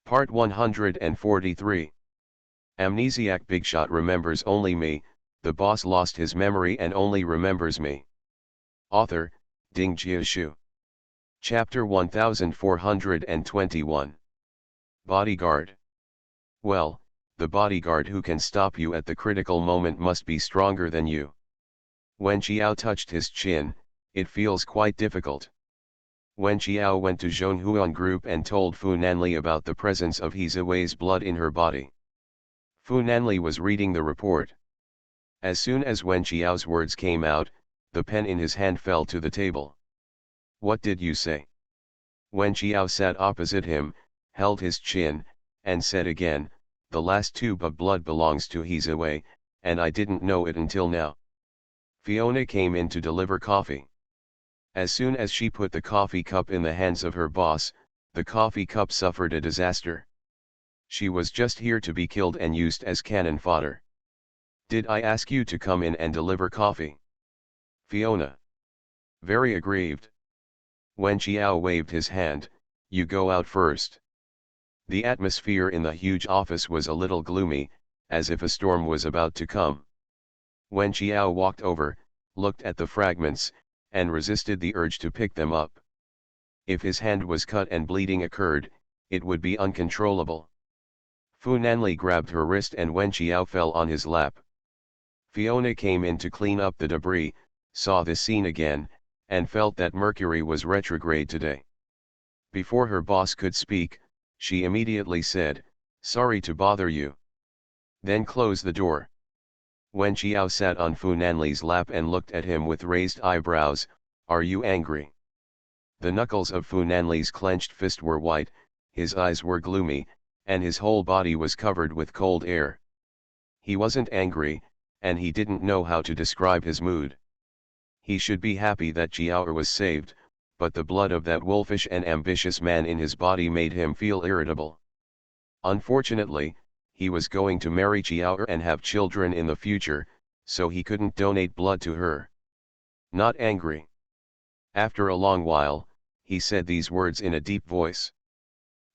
Part 143. Amnesiac Bigshot remembers only me, the boss lost his memory and only remembers me. Author, Ding Jiashu. Chapter 1421. Bodyguard. Well, the bodyguard who can stop you at the critical moment must be stronger than you. When Xiao touched his chin, it feels quite difficult. When Xiao went to Zhonghuan group and told Fu Nanli about the presence of Hizui's blood in her body. Fu Nanli was reading the report. As soon as Wen Xiao's words came out, the pen in his hand fell to the table. What did you say? Wen Xiao sat opposite him, held his chin, and said again, the last tube of blood belongs to Hizui, and I didn't know it until now. Fiona came in to deliver coffee. As soon as she put the coffee cup in the hands of her boss, the coffee cup suffered a disaster. She was just here to be killed and used as cannon fodder. Did I ask you to come in and deliver coffee? Fiona. Very aggrieved. When Xiao waved his hand, you go out first. The atmosphere in the huge office was a little gloomy, as if a storm was about to come. When Xiao walked over, looked at the fragments, and resisted the urge to pick them up. If his hand was cut and bleeding occurred, it would be uncontrollable. Fu Nanli grabbed her wrist and Wen Xiao fell on his lap. Fiona came in to clean up the debris, saw this scene again, and felt that Mercury was retrograde today. Before her boss could speak, she immediately said, sorry to bother you. Then closed the door. Wen Xiao sat on Fu Nanli's lap and looked at him with raised eyebrows, are you angry? The knuckles of Fu Nanli's clenched fist were white, his eyes were gloomy, and his whole body was covered with cold air. He wasn't angry, and he didn't know how to describe his mood. He should be happy that Jiao was saved, but the blood of that wolfish and ambitious man in his body made him feel irritable. Unfortunately, he was going to marry Jiao and have children in the future, so he couldn't donate blood to her. Not angry. After a long while, he said these words in a deep voice.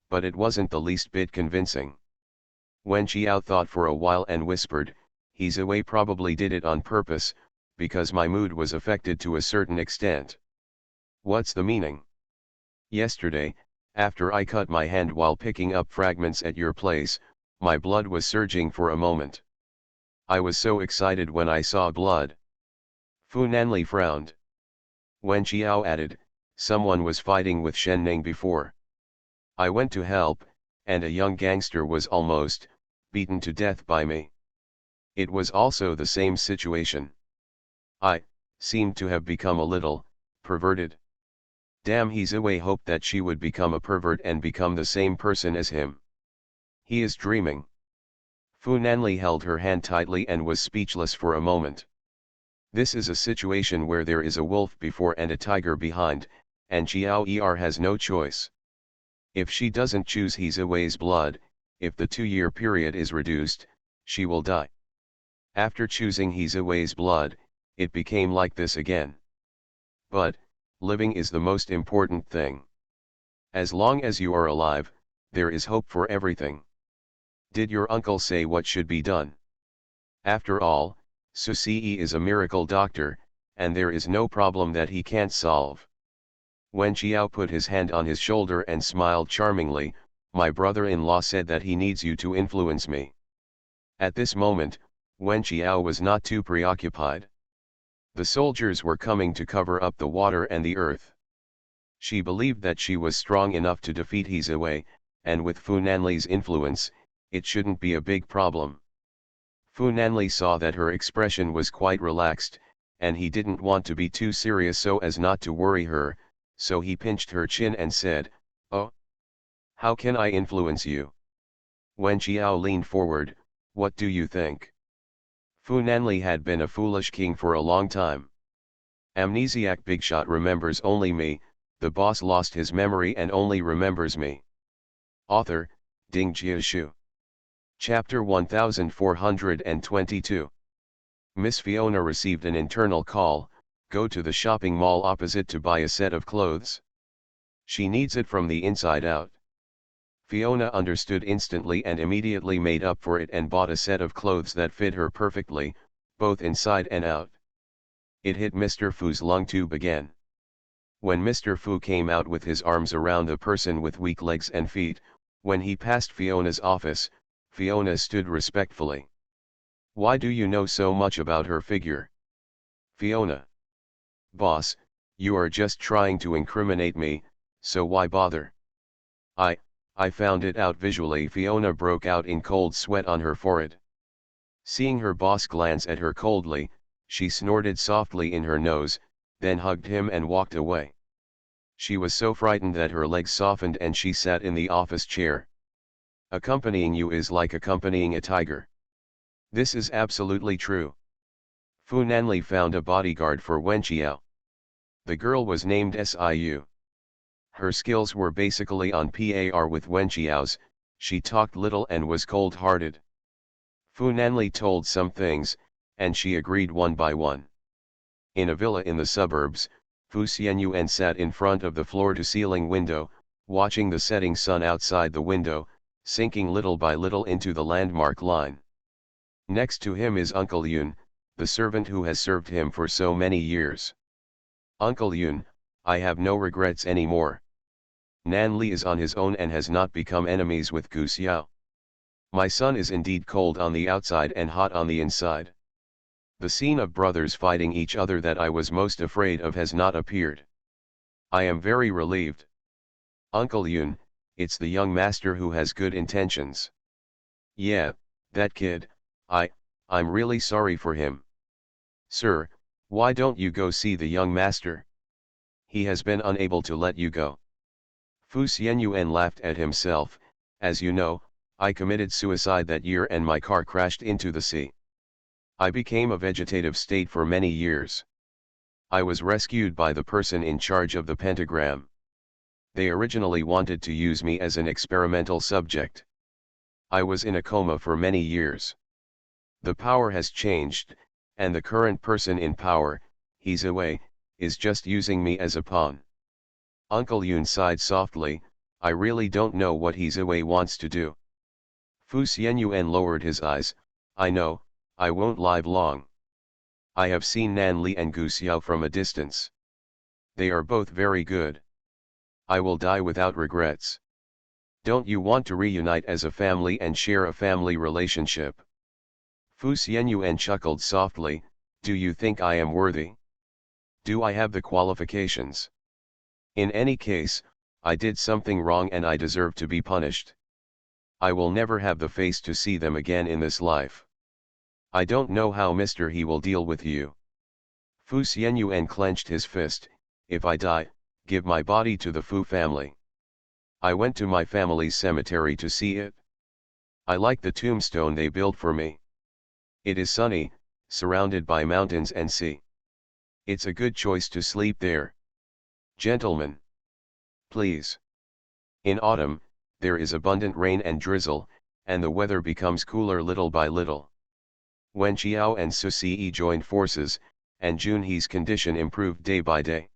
But it wasn't the least bit convincing. When Xiao thought for a while and whispered, Hizui probably did it on purpose, because my mood was affected to a certain extent. What's the meaning? Yesterday, after I cut my hand while picking up fragments at your place, my blood was surging for a moment. I was so excited when I saw blood. Fu Nanli frowned. When Xiao added, someone was fighting with Shen Ning before. I went to help, and a young gangster was almost beaten to death by me. It was also the same situation. I seemed to have become a little perverted. Damn, Hizui hoped that she would become a pervert and become the same person as him. He is dreaming. Fu Nanli held her hand tightly and was speechless for a moment. This is a situation where there is a wolf before and a tiger behind, and Xiao has no choice. If she doesn't choose Hizui's blood, if the 2-year period is reduced, she will die. After choosing Hizui's blood, it became like this again. But, living is the most important thing. As long as you are alive, there is hope for everything. Did your uncle say what should be done? After all, Susi is a miracle doctor, and there is no problem that he can't solve. When Xiao put his hand on his shoulder and smiled charmingly, my brother-in-law said that he needs you to influence me. At this moment, Wen Xiao was not too preoccupied. The soldiers were coming to cover up the water and the earth. She believed that she was strong enough to defeat Hizui, and with Fu Nanli's influence, it shouldn't be a big problem. Fu Nanli saw that her expression was quite relaxed, and he didn't want to be too serious so as not to worry her, so he pinched her chin and said, oh, how can I influence you? When Xiao leaned forward, what do you think? Fu Nanli had been a foolish king for a long time. Amnesiac Bigshot remembers only me, the boss lost his memory and only remembers me. Author, Ding Jiashu. Chapter 1422. Miss Fiona received an internal call, go to the shopping mall opposite to buy a set of clothes. She needs it from the inside out. Fiona understood instantly and immediately made up for it and bought a set of clothes that fit her perfectly, both inside and out. It hit Mr. Fu's lung tube again. When Mr. Fu came out with his arms around a person with weak legs and feet, when he passed Fiona's office, Fiona stood respectfully. "Why do you know so much about her figure?" Fiona. "Boss, you are just trying to incriminate me, so why bother?" I found it out visually." Fiona broke out in cold sweat on her forehead. Seeing her boss glance at her coldly, she snorted softly in her nose, then hugged him and walked away. She was so frightened that her legs softened and she sat in the office chair. "Accompanying you is like accompanying a tiger. This is absolutely true." Fu Nanli found a bodyguard for Wen Qiao. The girl was named Siu. Her skills were basically on par with Wen Qiao's. She talked little and was cold-hearted. Fu Nanli told some things, and she agreed one by one. In a villa in the suburbs, Fu Xianyuan sat in front of the floor-to-ceiling window, watching the setting sun outside the window, sinking little by little into the landmark line. Next to him is Uncle Yun, the servant who has served him for so many years. "Uncle Yun, I have no regrets anymore. Nan Li is on his own and has not become enemies with Gu Xiao. My son is indeed cold on the outside and hot on the inside. The scene of brothers fighting each other that I was most afraid of has not appeared. I am very relieved. Uncle Yun, it's the young master who has good intentions." "Yeah, that kid, I'm really sorry for him." "Sir, why don't you go see the young master? He has been unable to let you go." Fu Xianyuan laughed at himself. "As you know, I committed suicide that year and my car crashed into the sea. I became a vegetative state for many years. I was rescued by the person in charge of the pentagram. They originally wanted to use me as an experimental subject. I was in a coma for many years. The power has changed, and the current person in power, he's away, is just using me as a pawn." Uncle Yun sighed softly. "I really don't know what he's away wants to do." Fu Xianyuan lowered his eyes. "I know, I won't live long. I have seen Nan Li and Gu Xiao from a distance. They are both very good. I will die without regrets. Don't you want to reunite as a family and share a family relationship?" Fu Xianyuan chuckled softly. "Do you think I am worthy? Do I have the qualifications? In any case, I did something wrong and I deserve to be punished. I will never have the face to see them again in this life. I don't know how Mr. He will deal with you." Fu Xianyuan clenched his fist. "If I die, give my body to the Fu family. I went to my family's cemetery to see it. I like the tombstone they built for me. It is sunny, surrounded by mountains and sea. It's a good choice to sleep there. Gentlemen. Please. In autumn, there is abundant rain and drizzle, and the weather becomes cooler little by little. Wen Qiao and Su Si joined forces, and Junhe's condition improved day by day.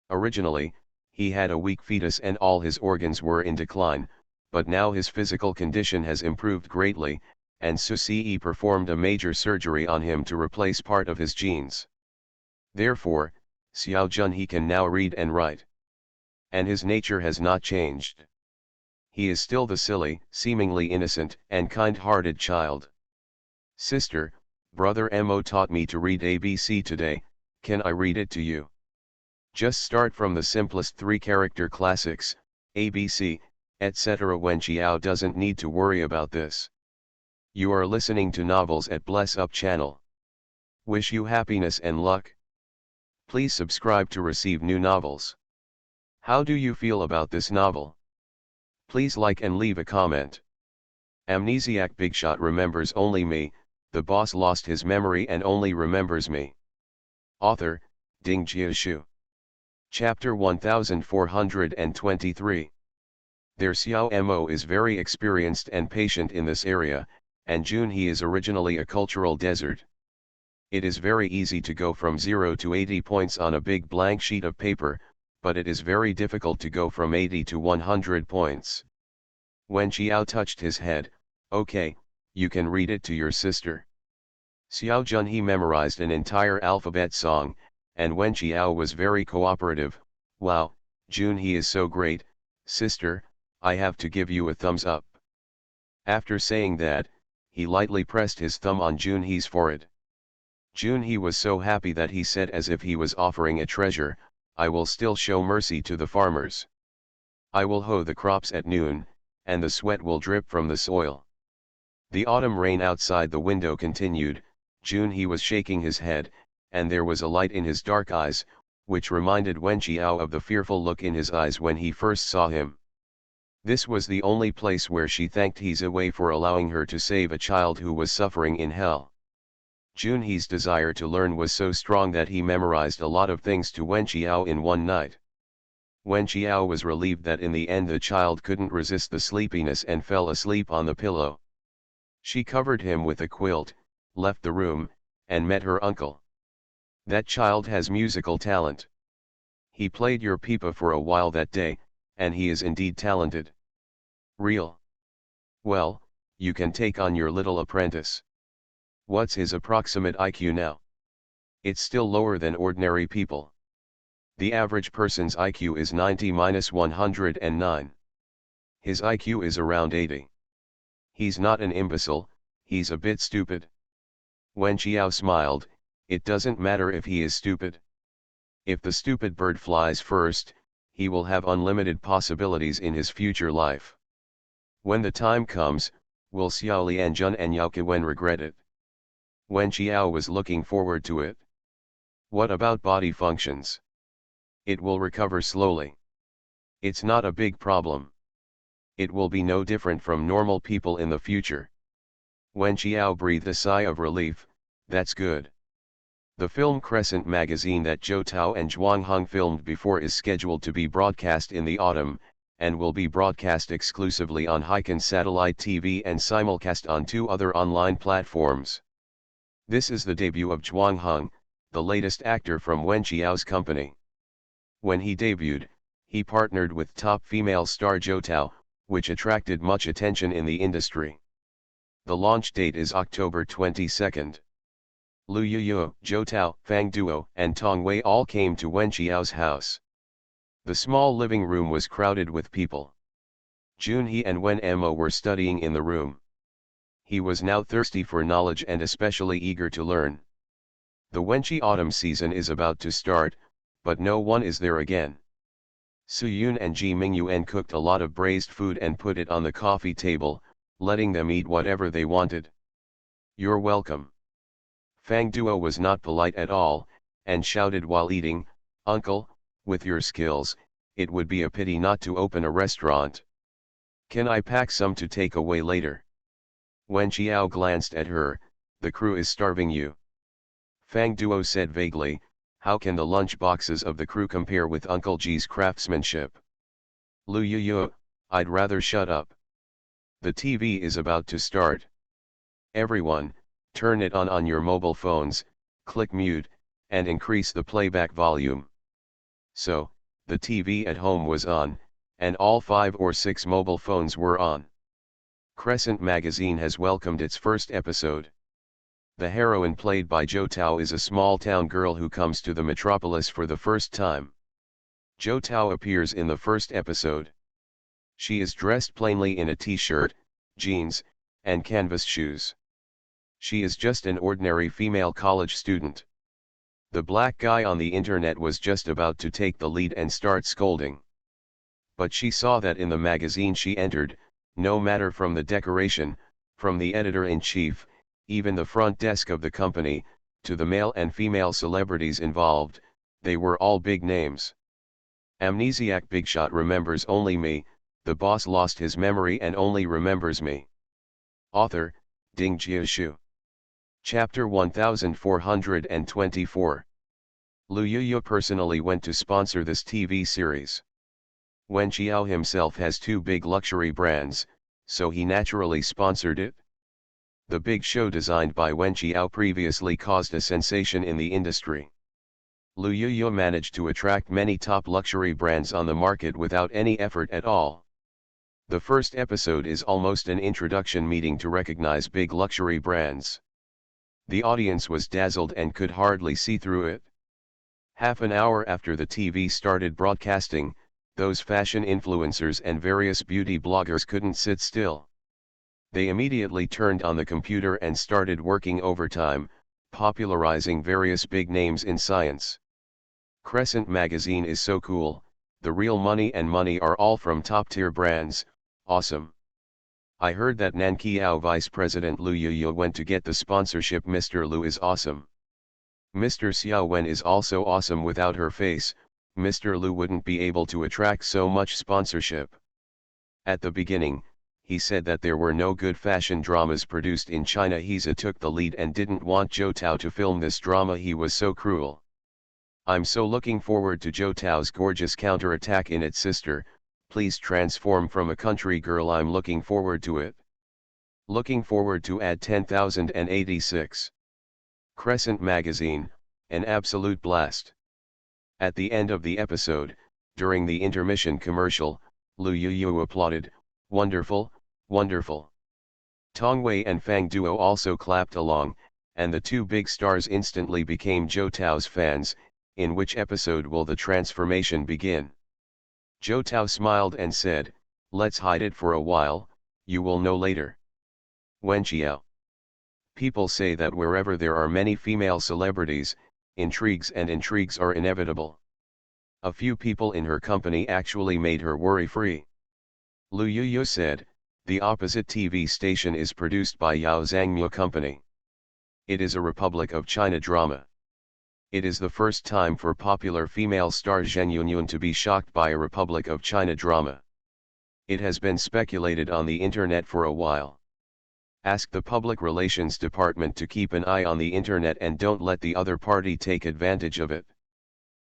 Originally, he had a weak fetus and all his organs were in decline, but now his physical condition has improved greatly, and Su Si performed a major surgery on him to replace part of his genes. Therefore, Xiao Junhe can now read and write. And his nature has not changed. He is still the silly, seemingly innocent, and kind-hearted child. Sister, Brother Mo taught me to read ABC today. Can I read it to you? Just start from the simplest 3-character classics, ABC, etc. Wen Qiao doesn't need to worry about this. You are listening to Novels at Bless Up channel. Wish you happiness and luck. Please subscribe to receive new novels. How do you feel about this novel? Please like and leave a comment. Amnesiac Bigshot remembers only me. The boss lost his memory and only remembers me. Author, Ding Jiashu. Chapter 1423. Their Xiao Mo is very experienced and patient in this area, and Junhe is originally a cultural desert. It is very easy to go from 0 to 80 points on a big blank sheet of paper, but it is very difficult to go from 80 to 100 points. Wen Qiao touched his head. Okay, you can read it to your sister. Xiao Junhe memorized an entire alphabet song, and Wen Qiao was very cooperative. Wow, Junhe is so great, sister, I have to give you a thumbs up. After saying that, he lightly pressed his thumb on Junhe's forehead. Junhe was so happy that he said as if he was offering a treasure, I will still show mercy to the farmers. I will hoe the crops at noon, and the sweat will drip from the soil. The autumn rain outside the window continued. Junhe was shaking his head, and there was a light in his dark eyes, which reminded Wen Qiao of the fearful look in his eyes when he first saw him. This was the only place where she thanked He's Away for allowing her to save a child who was suffering in hell. Junhe's desire to learn was so strong that he memorized a lot of things to Wen Qiao in one night. Wen Qiao was relieved that in the end the child couldn't resist the sleepiness and fell asleep on the pillow. She covered him with a quilt, left the room, and met her uncle. That child has musical talent. He played your pipa for a while that day, and he is indeed talented. Real. Well, you can take on your little apprentice. What's his approximate IQ now? It's still lower than ordinary people. The average person's IQ is 90-109. His IQ is around 80. He's not an imbecile, he's a bit stupid. Wen Qiao smiled, it doesn't matter if he is stupid. If the stupid bird flies first, he will have unlimited possibilities in his future life. When the time comes, will Xiao Lianjun and Yao Kewen regret it? Wen Qiao was looking forward to it. What about body functions? It will recover slowly. It's not a big problem. It will be no different from normal people in the future. Wen Qiao breathed a sigh of relief. That's good. The film Crescent magazine that Zhou Tao and Zhuang Heng filmed before is scheduled to be broadcast in the autumn, and will be broadcast exclusively on Hikan Satellite TV and simulcast on 2 other online platforms. This is the debut of Zhuang Heng, the latest actor from Wen Qiao's company. When he debuted, he partnered with top female star Zhou Tao, which attracted much attention in the industry. The launch date is October 22nd. Lu Yuyu, Zhou Tao, Fang Duo, and Tong Wei all came to Wen Qiao's house. The small living room was crowded with people. Junhe and Wen Mo were studying in the room. He was now thirsty for knowledge and especially eager to learn. The Wenqi autumn season is about to start, but no one is there again. Su Yun and Ji Mingyuan cooked a lot of braised food and put it on the coffee table, letting them eat whatever they wanted. You're welcome. Fang Duo was not polite at all, and shouted while eating, Uncle, with your skills, it would be a pity not to open a restaurant. Can I pack some to take away later? Wen Qiao glanced at her, the crew is starving you. Fang Duo said vaguely, how can the lunch boxes of the crew compare with Uncle Ji's craftsmanship? Lu Yuyu, I'd rather shut up. The TV is about to start. Everyone, turn it on your mobile phones, click mute, and increase the playback volume. So, the TV at home was on, and all 5 or 6 mobile phones were on. Crescent magazine has welcomed its first episode. The heroine played by Zhou Tao is a small-town girl who comes to the metropolis for the first time. Zhou Tao appears in the first episode. She is dressed plainly in a t-shirt, jeans, and canvas shoes. She is just an ordinary female college student. The black guy on the internet was just about to take the lead and start scolding. But she saw that in the magazine she entered, no matter from the decoration, from the editor-in-chief, even the front desk of the company, to the male and female celebrities involved, they were all big names. Amnesiac Bigshot remembers only me, the boss lost his memory and only remembers me. Author, Ding Jiashu. Chapter 1424. Lu Yuyu personally went to sponsor this TV series. Wen Qiao himself has 2 big luxury brands, so he naturally sponsored it. The big show designed by Wen Qiao previously caused a sensation in the industry. Lu Yuyu managed to attract many top luxury brands on the market without any effort at all. The first episode is almost an introduction meeting to recognize big luxury brands. The audience was dazzled and could hardly see through it. Half an hour after the TV started broadcasting, those fashion influencers and various beauty bloggers couldn't sit still. They immediately turned on the computer and started working overtime, popularizing various big names in science. Crescent magazine is so cool, the real money and money are all from top-tier brands, awesome. I heard that Nankiao Vice President Lu Yuyu went to get the sponsorship. Mr. Lu is awesome. Mr. Xiao Wen is also awesome. Without her face, Mr. Lu wouldn't be able to attract so much sponsorship. At the beginning, he said that there were no good fashion dramas produced in China. He's took the lead and didn't want Zhou Tao to film this drama. He was so cruel. I'm so looking forward to Zhou Tao's gorgeous counterattack in Its Sister, Please Transform from a Country Girl. I'm looking forward to it. Looking forward to Ad 10,086. Crescent Magazine, an absolute blast. At the end of the episode, during the intermission commercial, Lu Yuyu applauded, "Wonderful, wonderful." Tong Wei and Fang Duo also clapped along, and the two big stars instantly became Zhou Tao's fans. In which episode will the transformation begin? Zhou Tao smiled and said, "Let's hide it for a while, you will know later." Wen Qiao. People say that wherever there are many female celebrities, intrigues are inevitable. A few people in her company actually made her worry-free. Lu Yuyu said, "The opposite TV station is produced by Yao Zhangmu Company. It is a Republic of China drama. It is the first time for popular female star Zheng Yunyun to be shocked by a Republic of China drama. It has been speculated on the internet for a while. Ask the public relations department to keep an eye on the internet and don't let the other party take advantage of it.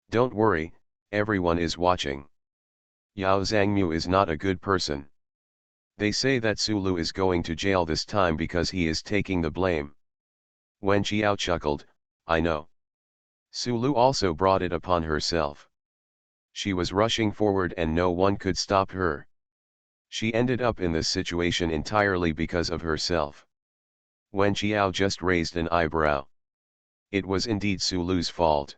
Don't worry, everyone is watching. Yao Zhangmu is not a good person. They say that Sulu is going to jail this time because he is taking the blame." Wen Qiao chuckled, "I know. Sulu also brought it upon herself. She was rushing forward and no one could stop her. She ended up in this situation entirely because of herself." Wen Qiao just raised an eyebrow. It was indeed Sulu's fault.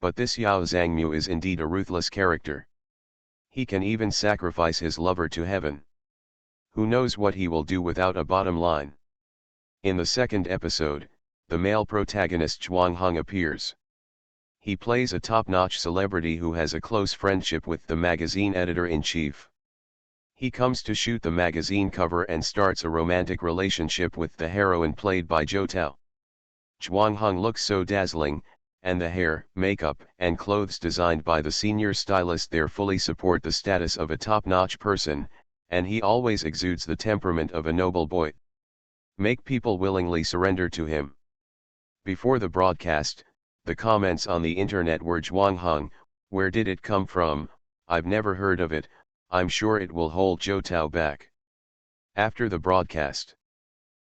But this Yao Zhangmu is indeed a ruthless character. He can even sacrifice his lover to heaven. Who knows what he will do without a bottom line? In the second episode, the male protagonist Zhuang Hong appears. He plays a top-notch celebrity who has a close friendship with the magazine editor-in-chief. He comes to shoot the magazine cover and starts a romantic relationship with the heroine played by Zhou Tao. Zhuang Hong looks so dazzling, and the hair, makeup, and clothes designed by the senior stylist there fully support the status of a top-notch person, and he always exudes the temperament of a noble boy. Make people willingly surrender to him. Before the broadcast, the comments on the internet were, "Zhuang Hong, where did it come from? I've never heard of it, I'm sure it will hold Zhou Tao back." After the broadcast,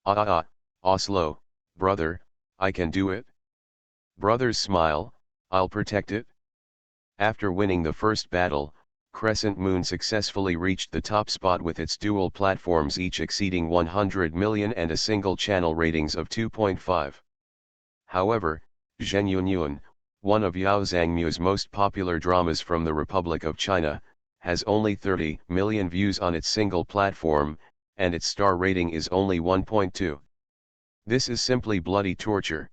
Oslo, brother, I can do it. Brothers smile, I'll protect it. After winning the first battle, Crescent Moon successfully reached the top spot with its dual platforms each exceeding 100 million and a single channel ratings of 2.5. However, Zheng Yunyun, one of Yao Zhangmu's most popular dramas from the Republic of China, has only 30 million views on its single platform, and its star rating is only 1.2. This is simply bloody torture.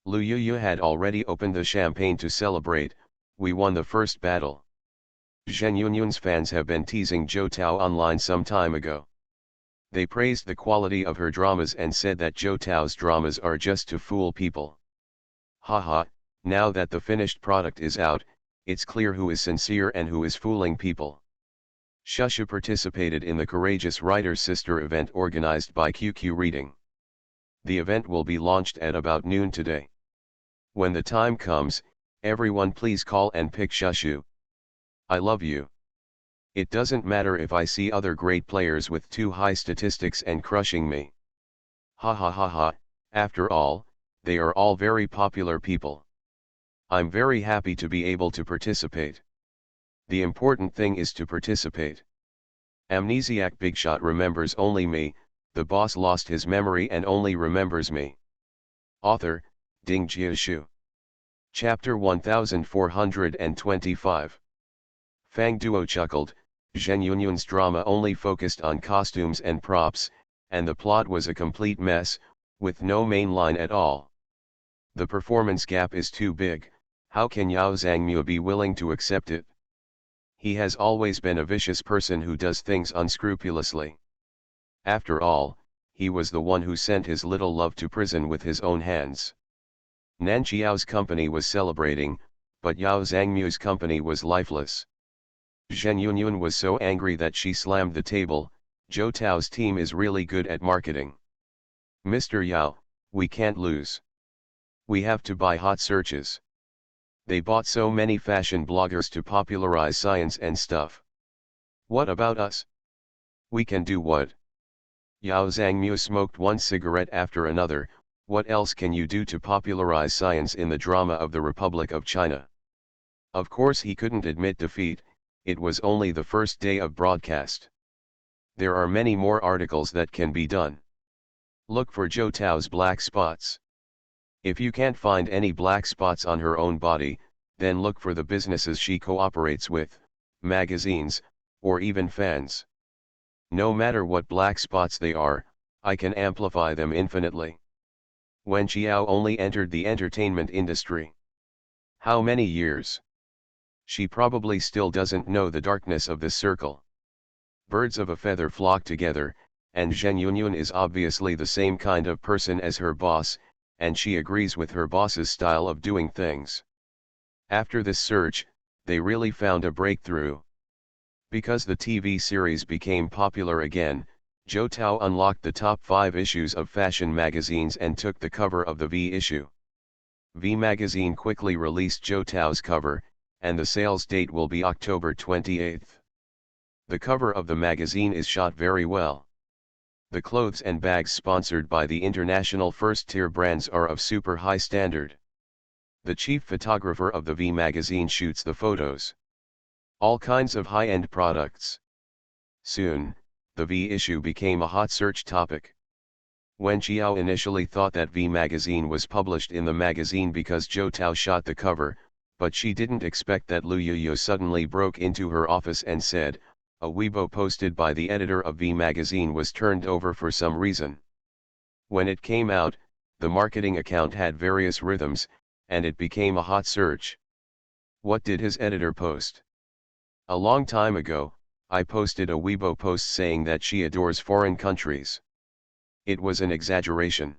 Lu Yuyu had already opened the champagne to celebrate, "We won the first battle." Zheng Yunyun's fans have been teasing Zhou Tao online some time ago. They praised the quality of her dramas and said that Zhou Tao's dramas are just to fool people. Haha, now that the finished product is out, it's clear who is sincere and who is fooling people. Shushu participated in the Courageous Writer Sister event organized by QQ Reading. The event will be launched at about noon today. When the time comes, everyone please call and pick Shushu. I love you. It doesn't matter if I see other great players with too high statistics and crushing me. Ha ha ha ha, after all, they are all very popular people. I'm very happy to be able to participate. The important thing is to participate. Amnesiac Bigshot remembers only me, the boss lost his memory and only remembers me. Author, Ding Jiashu. Chapter 1425. Fang Duo chuckled. Zheng Yunyun's drama only focused on costumes and props, and the plot was a complete mess, with no main line at all. The performance gap is too big. How can Yao Zhangmu be willing to accept it? He has always been a vicious person who does things unscrupulously. After all, he was the one who sent his little love to prison with his own hands. Nan Qiao's company was celebrating, but Yao Zhangmu's company was lifeless. Zheng Yunyun was so angry that she slammed the table. Zhou Tao's team is really good at marketing. Mr. Yao, we can't lose. We have to buy hot searches. They bought so many fashion bloggers to popularize science and stuff. What about us? We can do what? Yao Zhangmu smoked one cigarette after another. What else can you do to popularize science in the drama of the Republic of China? Of course he couldn't admit defeat, it was only the first day of broadcast. There are many more articles that can be done. Look for Zhou Tao's black spots. If you can't find any black spots on her own body, then look for the businesses she cooperates with, magazines, or even fans. No matter what black spots they are, I can amplify them infinitely. Wen Qiao only entered the entertainment industry. How many years? She probably still doesn't know the darkness of this circle. Birds of a feather flock together, and Zheng Yunyun is obviously the same kind of person as her boss, and she agrees with her boss's style of doing things. After this search, they really found a breakthrough. Because the TV series became popular again, Zhou Tao unlocked the top 5 issues of fashion magazines and took the cover of the V issue. V magazine quickly released Zhou Tao's cover, and the sales date will be October 28. The cover of the magazine is shot very well. The clothes and bags sponsored by the international first-tier brands are of super high standard. The chief photographer of the V magazine shoots the photos. All kinds of high-end products. Soon, the V issue became a hot search topic. Wen Qiao initially thought that V magazine was published in the magazine because Zhou Tao shot the cover, but she didn't expect that Lu Yuyu suddenly broke into her office and said, a Weibo posted by the editor of V magazine was turned over for some reason. When it came out, the marketing account had various rhythms, and it became a hot search. What did his editor post? A long time ago, I posted a Weibo post saying that she adores foreign countries. It was an exaggeration.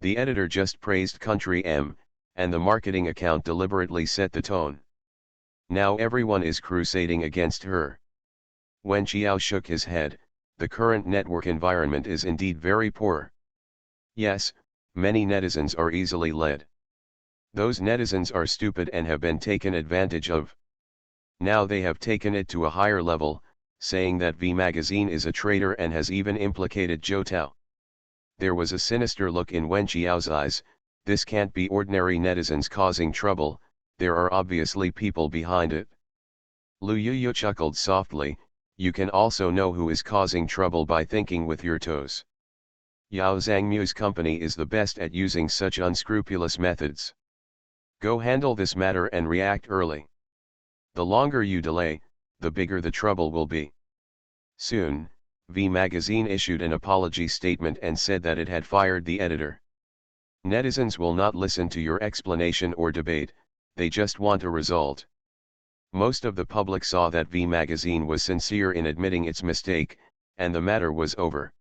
The editor just praised country M, and the marketing account deliberately set the tone. Now everyone is crusading against her. Wen Qiao shook his head. The current network environment is indeed very poor. Yes, many netizens are easily led. Those netizens are stupid and have been taken advantage of. Now they have taken it to a higher level, saying that V magazine is a traitor and has even implicated Zhou Tao. There was a sinister look in Wen Qiao's eyes. This can't be ordinary netizens causing trouble, there are obviously people behind it. Lu Yuyu chuckled softly. You can also know who is causing trouble by thinking with your toes. Yao Zhangmu's company is the best at using such unscrupulous methods. Go handle this matter and react early. The longer you delay, the bigger the trouble will be. Soon, V magazine issued an apology statement and said that it had fired the editor. Netizens will not listen to your explanation or debate, they just want a result. Most of the public saw that V magazine was sincere in admitting its mistake, and the matter was over.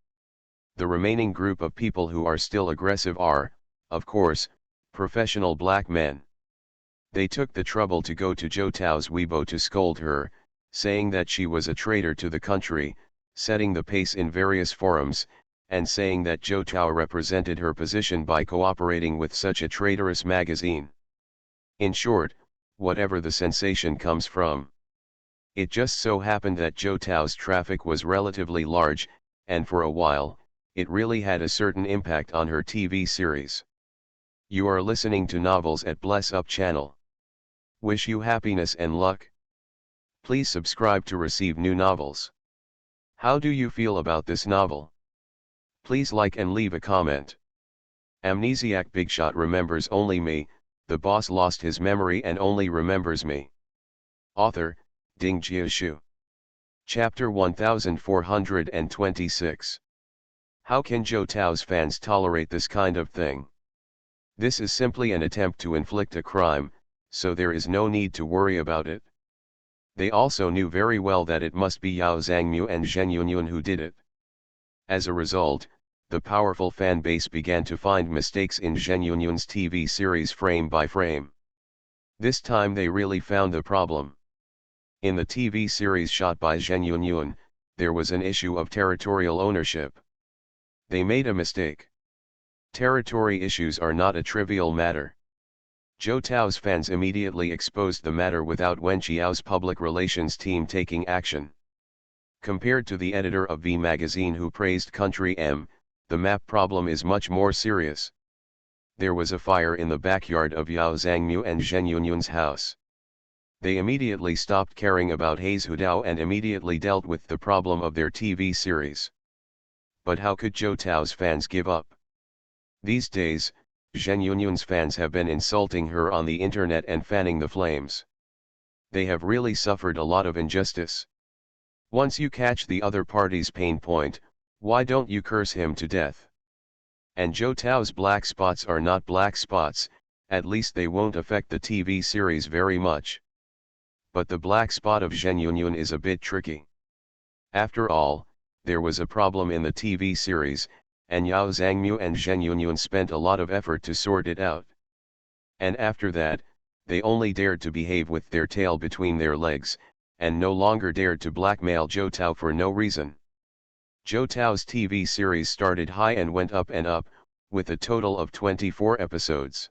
The remaining group of people who are still aggressive are, of course, professional black men. They took the trouble to go to Zhou Tao's Weibo to scold her, saying that she was a traitor to the country, setting the pace in various forums, and saying that Zhou Tao represented her position by cooperating with such a traitorous magazine. In short, whatever the sensation comes from. It just so happened that Zhou Tao's traffic was relatively large, and for a while, it really had a certain impact on her TV series. You are listening to Novels at Bless Up channel. Wish you happiness and luck. Please subscribe to receive new novels. How do you feel about this novel? Please like and leave a comment. Amnesiac Bigshot remembers only me, the boss lost his memory and only remembers me. Author, Ding Jiashu. Chapter 1426. How can Zhou Tao's fans tolerate this kind of thing? This is simply an attempt to inflict a crime, so there is no need to worry about it. They also knew very well that it must be Yao Zhangmu and Zhen Yunyun who did it. As a result, the powerful fan base began to find mistakes in Zhen Yunyun's TV series frame by frame. This time they really found the problem. In the TV series shot by Zhen Yunyun, there was an issue of territorial ownership. They made a mistake. Territory issues are not a trivial matter. Zhou Tao's fans immediately exposed the matter without Wen Qiao's public relations team taking action. Compared to the editor of V magazine who praised Country M, the map problem is much more serious. There was a fire in the backyard of Yao Zhangmu and Zhen Yunyun's house. They immediately stopped caring about He's Hudao and immediately dealt with the problem of their TV series. But how could Zhou Tao's fans give up? These days, Zhen Yunyun's fans have been insulting her on the internet and fanning the flames. They have really suffered a lot of injustice. Once you catch the other party's pain point, why don't you curse him to death? And Zhou Tao's black spots are not black spots, at least they won't affect the TV series very much. But the black spot of Zhen Yunyun is a bit tricky. After all, there was a problem in the TV series, and Yao Zhangmu and Zhen Yunyun spent a lot of effort to sort it out. And after that, they only dared to behave with their tail between their legs, and no longer dared to blackmail Zhou Tao for no reason. Zhou Tao's TV series started high and went up, with a total of 24 episodes.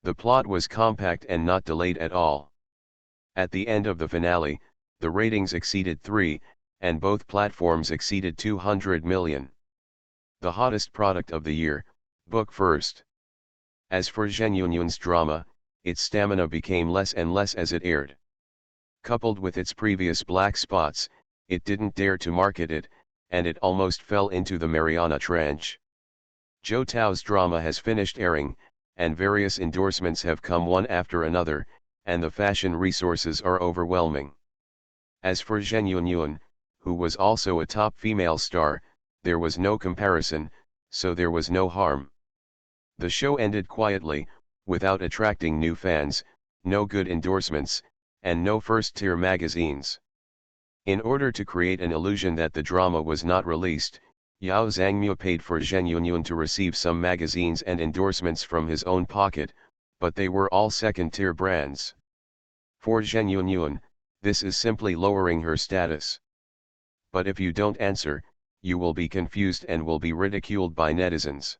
The plot was compact and not delayed at all. At the end of the finale, the ratings exceeded 3, and both platforms exceeded 200 million. The hottest product of the year, book first. As for Zhen Yunyun's drama, its stamina became less and less as it aired. Coupled with its previous black spots, it didn't dare to market it, and it almost fell into the Mariana Trench. Zhou Tao's drama has finished airing, and various endorsements have come one after another, and the fashion resources are overwhelming. As for Zhen Yunyun, who was also a top female star, there was no comparison, so there was no harm. The show ended quietly, without attracting new fans, no good endorsements, and no first-tier magazines. In order to create an illusion that the drama was not released, Yao Zhangmu paid for Zhen Yunyun to receive some magazines and endorsements from his own pocket, but they were all second-tier brands. For Zhen Yunyun, this is simply lowering her status. But if you don't answer, you will be confused and will be ridiculed by netizens.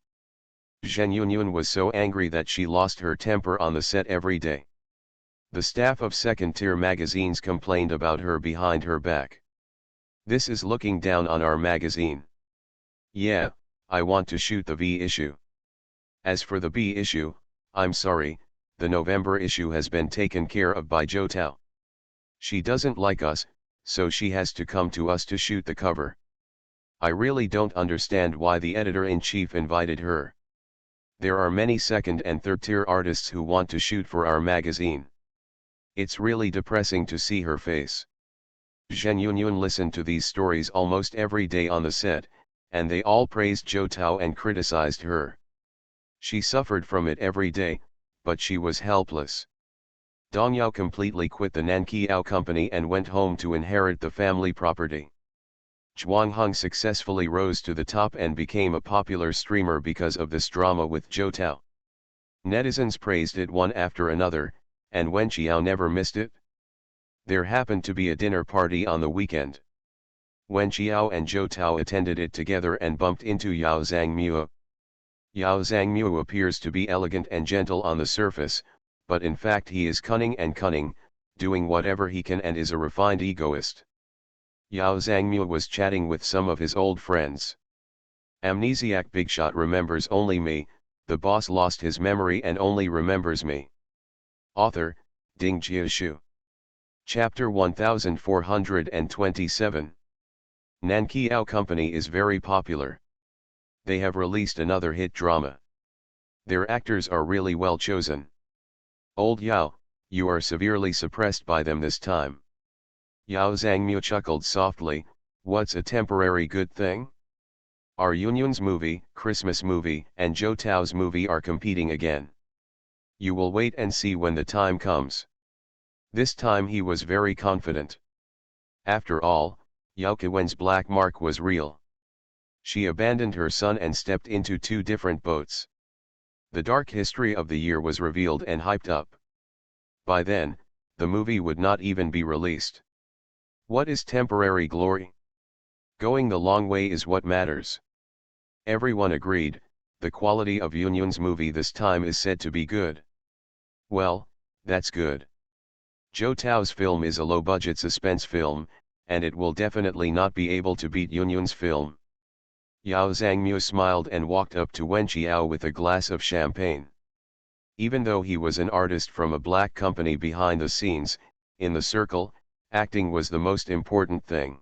Zhen Yunyun was so angry that she lost her temper on the set every day. The staff of second-tier magazines complained about her behind her back. This is looking down on our magazine. Yeah, I want to shoot the V issue. As for the B issue, I'm sorry, the November issue has been taken care of by Zhou Tao. She doesn't like us, so she has to come to us to shoot the cover. I really don't understand why the editor-in-chief invited her. There are many second and third-tier artists who want to shoot for our magazine. It's really depressing to see her face. Zhen Yunyun listened to these stories almost every day on the set, and they all praised Zhou Tao and criticized her. She suffered from it every day, but she was helpless. Dong Yao completely quit the Nanqiao company and went home to inherit the family property. Zhuang Heng successfully rose to the top and became a popular streamer because of this drama with Zhou Tao. Netizens praised it one after another, and Wen Qiao never missed it. There happened to be a dinner party on the weekend. Wen Qiao and Zhou Tao attended it together and bumped into Yao Zhangmu. Yao Zhangmu appears to be elegant and gentle on the surface, but in fact he is cunning, doing whatever he can and is a refined egoist. Yao Zhangmu was chatting with some of his old friends. Amnesiac Bigshot remembers only me, the boss lost his memory and only remembers me. Author, Ding Jiashu. Chapter 1427. Nankiao Company is very popular. They have released another hit drama. Their actors are really well chosen. Old Yao, you are severely suppressed by them this time. Yao Zhangmu chuckled softly, what's a temporary good thing? Our Yunyun's movie, Christmas movie, and Zhou Tao's movie are competing again. You will wait and see when the time comes. This time he was very confident. After all, Yao Kewen's black mark was real. She abandoned her son and stepped into two different boats. The dark history of the year was revealed and hyped up. By then, the movie would not even be released. What is temporary glory? Going the long way is what matters. Everyone agreed, the quality of Yunyun's movie this time is said to be good. Well, that's good. Zhou Tao's film is a low-budget suspense film, and it will definitely not be able to beat Yunyun's film. Yao Zhangmu smiled and walked up to Wen Qiao with a glass of champagne. Even though he was an artist from a black company behind the scenes, in the circle, acting was the most important thing.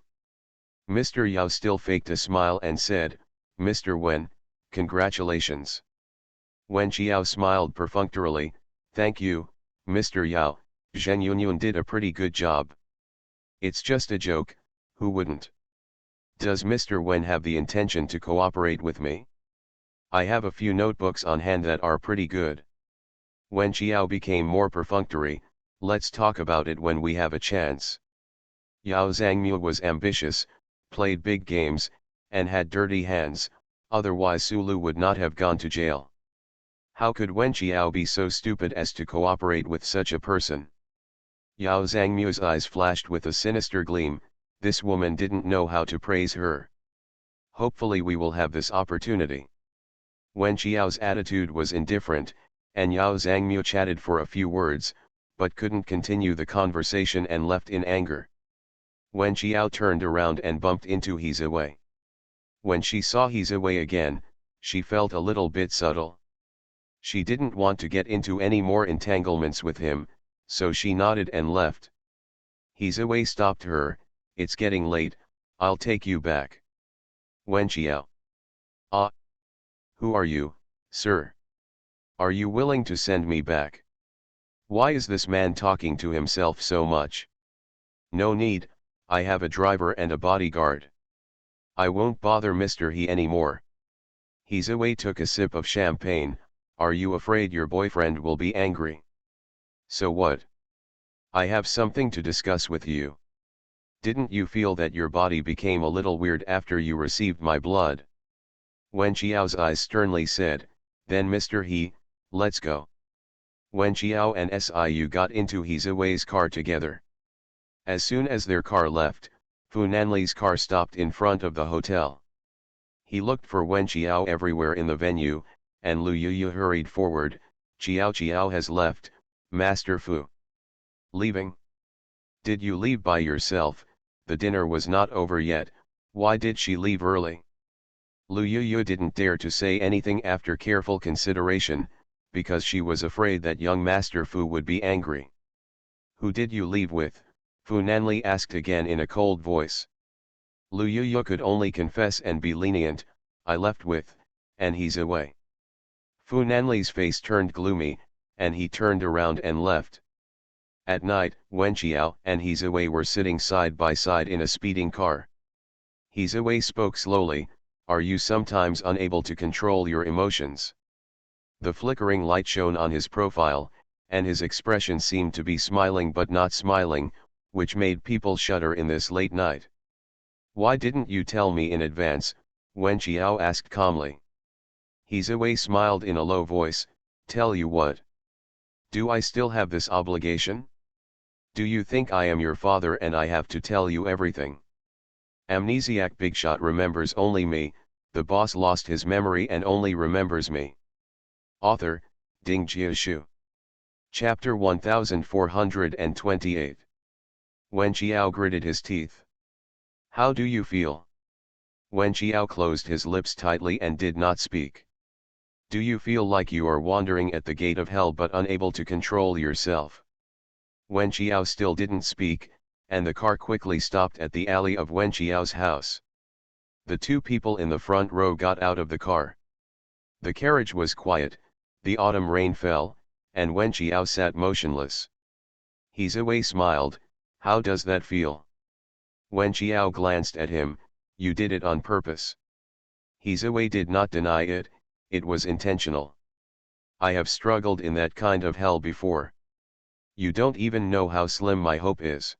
Mr. Yao still faked a smile and said, Mr. Wen, congratulations. Wen Qiao smiled perfunctorily, thank you, Mr. Yao, Zheng Yunyun did a pretty good job. It's just a joke, who wouldn't? Does Mr. Wen have the intention to cooperate with me? I have a few notebooks on hand that are pretty good. Wen Qiao became more perfunctory, let's talk about it when we have a chance. Yao Zhangmu was ambitious, played big games, and had dirty hands, otherwise Sulu would not have gone to jail. How could Wen Qiao be so stupid as to cooperate with such a person? Yao Zhangmu's eyes flashed with a sinister gleam, this woman didn't know how to praise her. Hopefully we will have this opportunity. Wen Qiao's attitude was indifferent, and Yao Zhangmu chatted for a few words, but couldn't continue the conversation and left in anger. Wen Qiao turned around and bumped into Hizawei. When she saw Hizawei again, she felt a little bit subtle. She didn't want to get into any more entanglements with him, so she nodded and left. Hizawei stopped her, it's getting late, I'll take you back. Wen Qiao. Ah. Who are you, sir? Are you willing to send me back? Why is this man talking to himself so much? No need, I have a driver and a bodyguard. I won't bother Mr. He anymore. Hizawei took a sip of champagne, are you afraid your boyfriend will be angry? So what? I have something to discuss with you. Didn't you feel that your body became a little weird after you received my blood? Wen Qiao's eyes sternly said, then Mr. He, let's go. Wen Qiao and Siu got into Hizawei's car together. As soon as their car left, Fu Nanli's car stopped in front of the hotel. He looked for Wen Qiao everywhere in the venue, and Lu Yuyu hurried forward, Qiao has left, Master Fu. Leaving? Did you leave by yourself? The dinner was not over yet, why did she leave early? Lu Yuyu didn't dare to say anything after careful consideration, because she was afraid that young Master Fu would be angry. Who did you leave with? Fu Nanli asked again in a cold voice. Lu Yuyu could only confess and be lenient, I left with, and he's away. Fu Nanli's face turned gloomy, and he turned around and left. At night, Wen Qiao and Hizawei were sitting side by side in a speeding car. Hizawei spoke slowly, are you sometimes unable to control your emotions? The flickering light shone on his profile, and his expression seemed to be smiling but not smiling, which made people shudder in this late night. Why didn't you tell me in advance? Wen Qiao asked calmly. Hizawei smiled in a low voice, tell you what? Do I still have this obligation? Do you think I am your father and I have to tell you everything? Amnesiac Bigshot remembers only me, the boss lost his memory and only remembers me. Author, Ding Jiashu. Chapter 1428. Wen Qiao gritted his teeth. How do you feel? Wen Qiao closed his lips tightly and did not speak. Do you feel like you are wandering at the gate of hell but unable to control yourself? Wen Qiao still didn't speak, and the car quickly stopped at the alley of Wen Qiao's house. The two people in the front row got out of the car. The carriage was quiet, the autumn rain fell, and Wen Qiao sat motionless. Hezawei smiled. How does that feel? Wen Qiao glanced at him. You did it on purpose. Hezawei did not deny it, it was intentional. I have struggled in that kind of hell before. You don't even know how slim my hope is.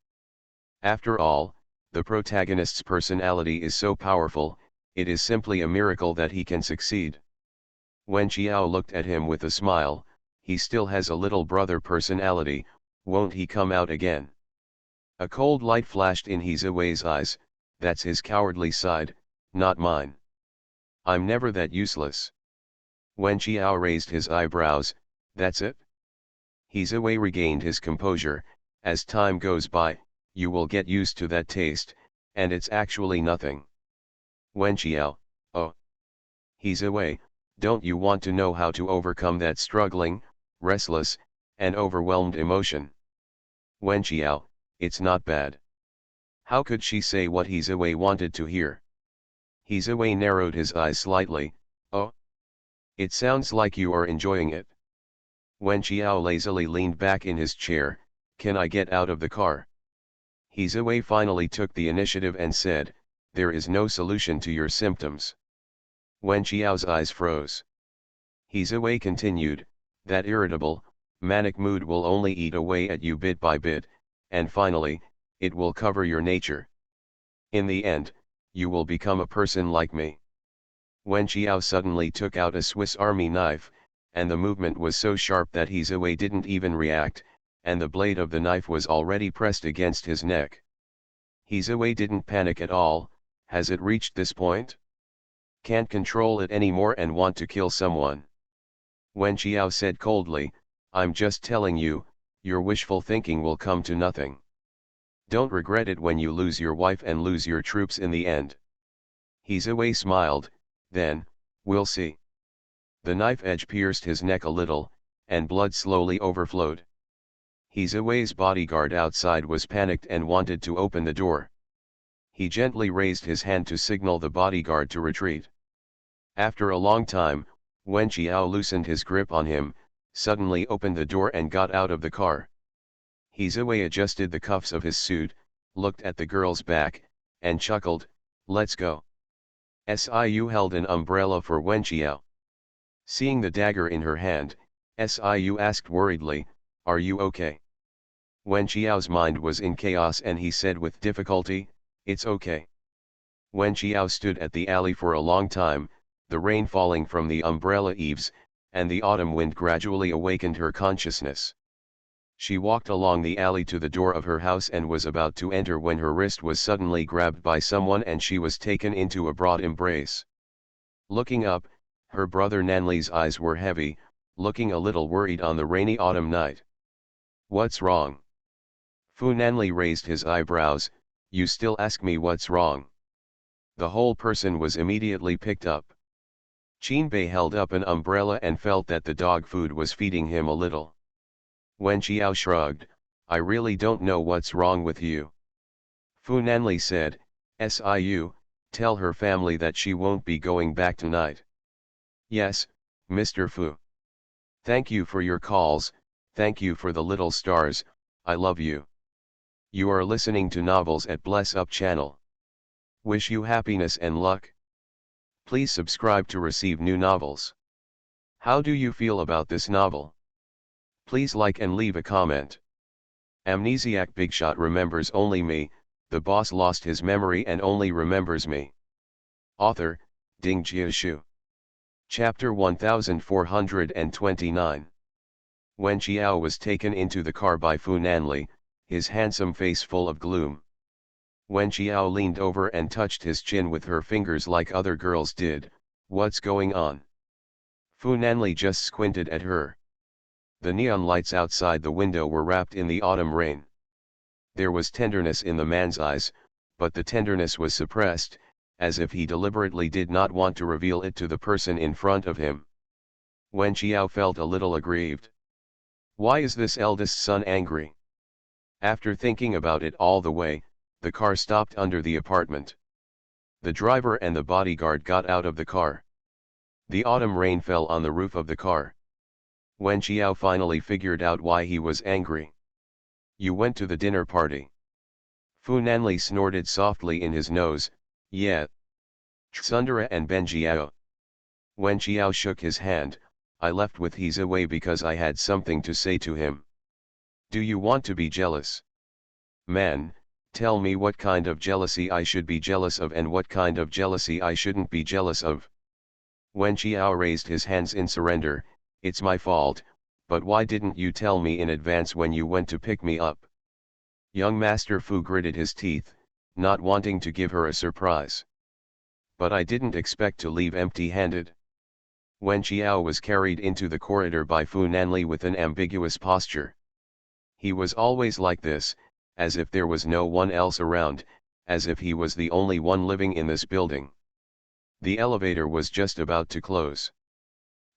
After all, the protagonist's personality is so powerful, it is simply a miracle that he can succeed. Wen Qiao looked at him with a smile. He still has a little brother personality, won't he come out again? A cold light flashed in Hezawei's eyes. That's his cowardly side, not mine. I'm never that useless. Wen Qiao raised his eyebrows. That's it? Hezawei regained his composure. As time goes by, you will get used to that taste, and it's actually nothing. Wen Qiao, oh. Hezawei, don't you want to know how to overcome that struggling, restless, and overwhelmed emotion? Wen Qiao, it's not bad. How could she say what Hezawei wanted to hear? Hezawei narrowed his eyes slightly. Oh. It sounds like you are enjoying it. Wen Qiao lazily leaned back in his chair. Can I get out of the car? Hezawei finally took the initiative and said, there is no solution to your symptoms. Wen Qiao's eyes froze. Hezawei continued, that irritable, manic mood will only eat away at you bit by bit, and finally, it will cover your nature. In the end, you will become a person like me. Wen Qiao suddenly took out a Swiss Army knife, and the movement was so sharp that Hezawei didn't even react, and the blade of the knife was already pressed against his neck. Hezawei didn't panic at all. Has it reached this point? Can't control it anymore and want to kill someone. Wen Qiao said coldly, I'm just telling you, your wishful thinking will come to nothing. Don't regret it when you lose your wife and lose your troops in the end. Hezawei smiled, then, we'll see. The knife edge pierced his neck a little, and blood slowly overflowed. Hezawei's bodyguard outside was panicked and wanted to open the door. He gently raised his hand to signal the bodyguard to retreat. After a long time, Wen Qiao loosened his grip on him, suddenly opened the door and got out of the car. Hezawei adjusted the cuffs of his suit, looked at the girl's back, and chuckled, let's go. Siu held an umbrella for Wen Qiao. Seeing the dagger in her hand, Siu asked worriedly, are you okay? Wen Qiao's mind was in chaos and he said with difficulty, it's okay. Wen Qiao stood at the alley for a long time, the rain falling from the umbrella eaves, and the autumn wind gradually awakened her consciousness. She walked along the alley to the door of her house and was about to enter when her wrist was suddenly grabbed by someone and she was taken into a broad embrace. Looking up, her brother Nanli's eyes were heavy, looking a little worried on the rainy autumn night. What's wrong? Fu Nanli raised his eyebrows. You still ask me what's wrong? The whole person was immediately picked up. Qinbei held up an umbrella and felt that the dog food was feeding him a little. Wen Qiao shrugged, I really don't know what's wrong with you. Fu Nanli said, Siu, tell her family that she won't be going back tonight. Yes, Mr. Fu. Thank you for your calls, thank you for the little stars, I love you. You are listening to Novels at Bless Up channel. Wish you happiness and luck. Please subscribe to receive new novels. How do you feel about this novel? Please like and leave a comment. Amnesiac Bigshot remembers only me, the boss lost his memory and only remembers me. Author, Ding Jiashu. Chapter 1429. Wen Qiao was taken into the car by Fu Nanli, his handsome face full of gloom. Wen Qiao leaned over and touched his chin with her fingers like other girls did. What's going on? Fu Nanli just squinted at her. The neon lights outside the window were wrapped in the autumn rain. There was tenderness in the man's eyes, but the tenderness was suppressed, as if he deliberately did not want to reveal it to the person in front of him. Wen Qiao felt a little aggrieved. Why is this eldest son angry? After thinking about it all the way, the car stopped under the apartment. The driver and the bodyguard got out of the car. The autumn rain fell on the roof of the car. Wen Qiao finally figured out why he was angry. You went to the dinner party. Fu Nanli snorted softly in his nose, yeah. Tsundere and Ben Jiao. Wen Qiao shook his hand, I left with He Wei because I had something to say to him. Do you want to be jealous? Man, tell me what kind of jealousy I should be jealous of and what kind of jealousy I shouldn't be jealous of. Wen Qiao raised his hands in surrender, it's my fault, but why didn't you tell me in advance when you went to pick me up? Young Master Fu gritted his teeth, not wanting to give her a surprise. But I didn't expect to leave empty-handed. Wen Qiao was carried into the corridor by Fu Nanli with an ambiguous posture. He was always like this, as if there was no one else around, as if he was the only one living in this building. The elevator was just about to close.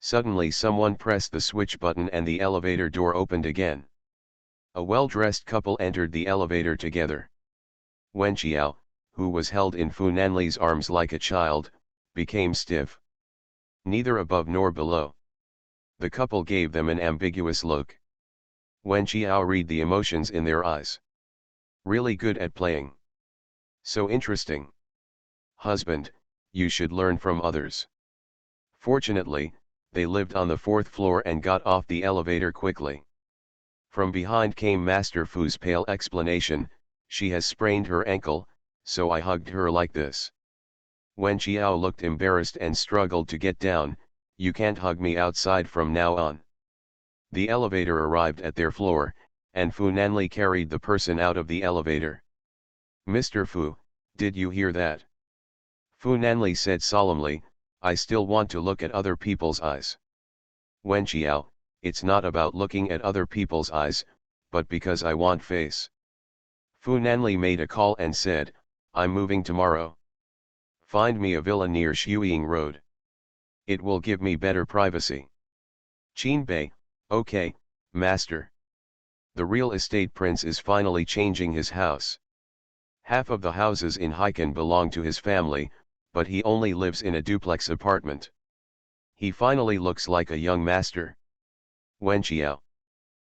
Suddenly someone pressed the switch button and the elevator door opened again. A well-dressed couple entered the elevator together. Wen Qiao, who was held in Fu Nanli's arms like a child, became stiff. Neither above nor below. The couple gave them an ambiguous look. Wen Qiao read the emotions in their eyes. Really good at playing. So interesting. Husband, you should learn from others. Fortunately, they lived on the 4th floor and got off the elevator quickly. From behind came Master Fu's pale explanation, she has sprained her ankle, so I hugged her like this. Wen Qiao looked embarrassed and struggled to get down, you can't hug me outside from now on. The elevator arrived at their floor, and Fu Nanli carried the person out of the elevator. Mr. Fu, did you hear that? Fu Nanli said solemnly, I still want to look at other people's eyes. Wen Qiao, it's not about looking at other people's eyes, but because I want face. Fu Nanli made a call and said, I'm moving tomorrow. Find me a villa near Shuiying Road. It will give me better privacy. Qin Bei, okay, master. The real estate prince is finally changing his house. Half of the houses in Haikan belong to his family, but he only lives in a duplex apartment. He finally looks like a young master. Wen Qiao.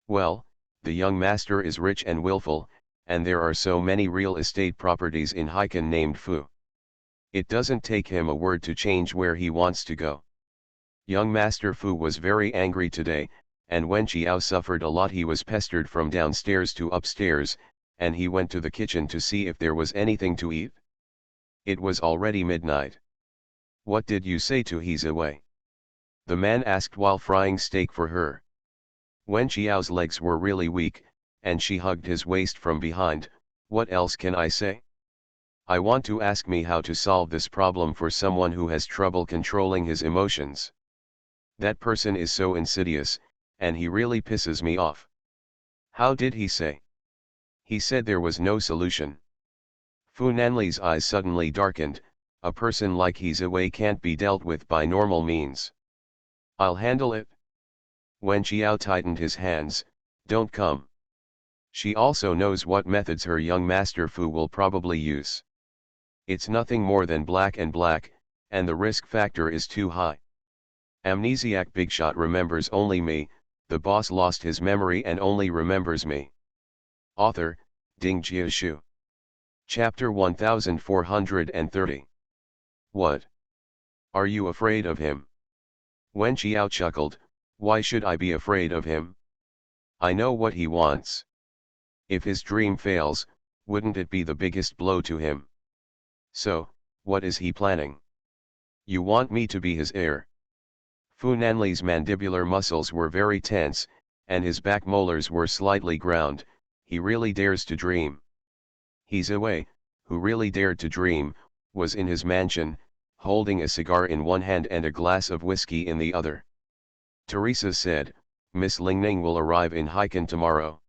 Well, the young master is rich and willful, and there are so many real estate properties in Haikan named Fu. It doesn't take him a word to change where he wants to go. Young Master Fu was very angry today, and when Qiao suffered a lot he was pestered from downstairs to upstairs, and he went to the kitchen to see if there was anything to eat. It was already midnight. What did you say to He Wei? The man asked while frying steak for her. Wen Qiao's legs were really weak, and she hugged his waist from behind, what else can I say? I want to ask me how to solve this problem for someone who has trouble controlling his emotions. That person is so insidious, and he really pisses me off. How did he say? He said there was no solution. Fu Nanli's eyes suddenly darkened, a person like He Wei can't be dealt with by normal means. I'll handle it. Wen Qiao tightened his hands, don't come. She also knows what methods her young master Fu will probably use. It's nothing more than black and black, and the risk factor is too high. Amnesiac Bigshot remembers only me, the boss lost his memory and only remembers me. Author, Ding Jiaxu. Chapter 1430. What? Are you afraid of him? Wen Qiao chuckled, why should I be afraid of him? I know what he wants. If his dream fails, wouldn't it be the biggest blow to him? So, what is he planning? You want me to be his heir? Fu Nanli's mandibular muscles were very tense, and his back molars were slightly ground, he really dares to dream. He Wei, who really dared to dream, was in his mansion, holding a cigar in one hand and a glass of whiskey in the other. Teresa said, Miss Lingning will arrive in Haikan tomorrow.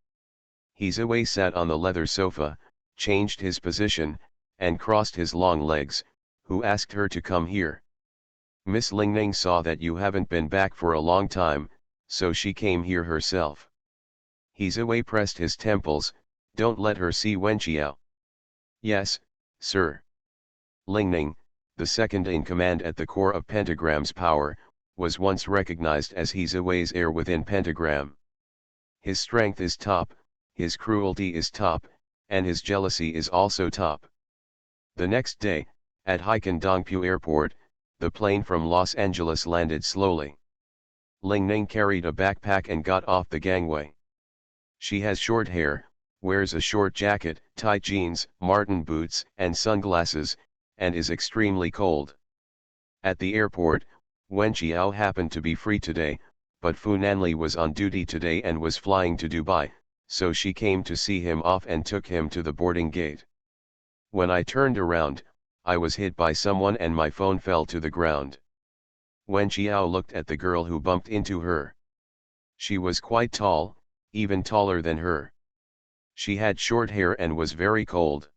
He Wei sat on the leather sofa, changed his position, and crossed his long legs, who asked her to come here. Miss Lingning saw that you haven't been back for a long time, so she came here herself. He Wei pressed his temples, don't let her see Wen Qiao. Yes, sir. Ling Ning, the second in command at the core of Pentagram's power, was once recognized as he sways air within Pentagram. His strength is top, his cruelty is top, and his jealousy is also top. The next day, at Haikan Dongpu Airport, the plane from Los Angeles landed slowly. Ling Ning carried a backpack and got off the gangway. She has short hair, wears a short jacket, tight jeans, marten boots, and sunglasses, and is extremely cold. At the airport, Wen Qiao happened to be free today, but Fu Nanli was on duty today and was flying to Dubai, so she came to see him off and took him to the boarding gate. When I turned around, I was hit by someone and my phone fell to the ground. Wen Qiao looked at the girl who bumped into her. She was quite tall, even taller than her. She had short hair and was very cold.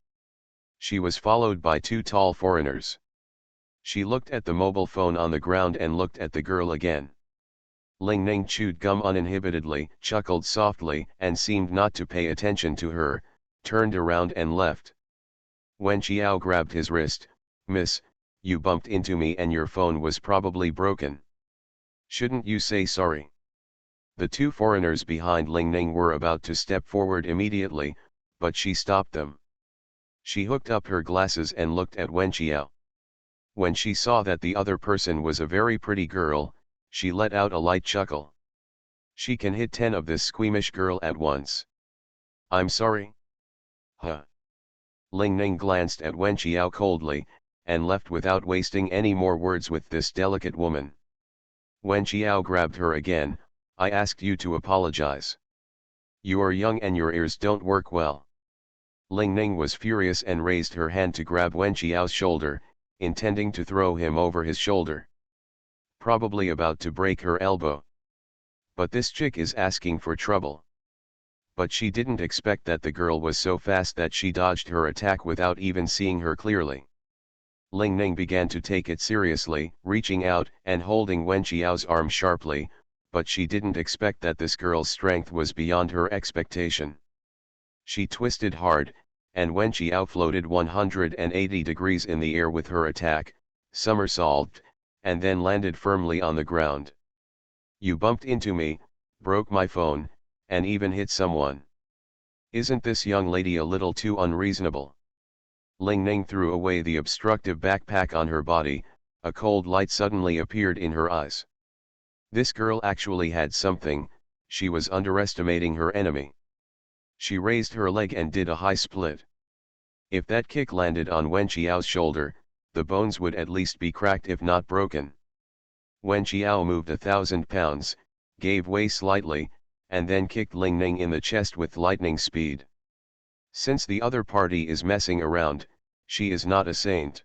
She was followed by two tall foreigners. She looked at the mobile phone on the ground and looked at the girl again. Ling Ning chewed gum uninhibitedly, chuckled softly, and seemed not to pay attention to her, turned around and left. Wen Qiao grabbed his wrist. "Miss, you bumped into me and your phone was probably broken. Shouldn't you say sorry?" The two foreigners behind Ling Ning were about to step forward immediately, but she stopped them. She hooked up her glasses and looked at Wen Qiao. When she saw that the other person was a very pretty girl, she let out a light chuckle. She can hit 10 of this squeamish girl at once. "I'm sorry." Huh. Ling Ning glanced at Wen Qiao coldly, and left without wasting any more words with this delicate woman. Wen Qiao grabbed her again. "I asked you to apologize. You are young and your ears don't work well." Ling Ning was furious and raised her hand to grab Wen Qiao's shoulder, intending to throw him over his shoulder. Probably about to break her elbow. But this chick is asking for trouble. But she didn't expect that the girl was so fast that she dodged her attack without even seeing her clearly. Ling Ning began to take it seriously, reaching out and holding Wen Qiao's arm sharply, but she didn't expect that this girl's strength was beyond her expectation. She twisted hard, and Wen Qiao floated 180 degrees in the air with her attack, somersaulted, and then landed firmly on the ground. "You bumped into me, broke my phone, and even hit someone. Isn't this young lady a little too unreasonable?" Ling Ning threw away the obstructive backpack on her body. A cold light suddenly appeared in her eyes. This girl actually had something. She was underestimating her enemy. She raised her leg and did a high split. If that kick landed on Wen Qiao's shoulder, the bones would at least be cracked if not broken. Wen Qiao moved 1,000 pounds, gave way slightly, and then kicked Ling Ning in the chest with lightning speed. Since the other party is messing around, she is not a saint.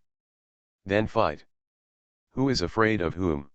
Then fight. Who is afraid of whom?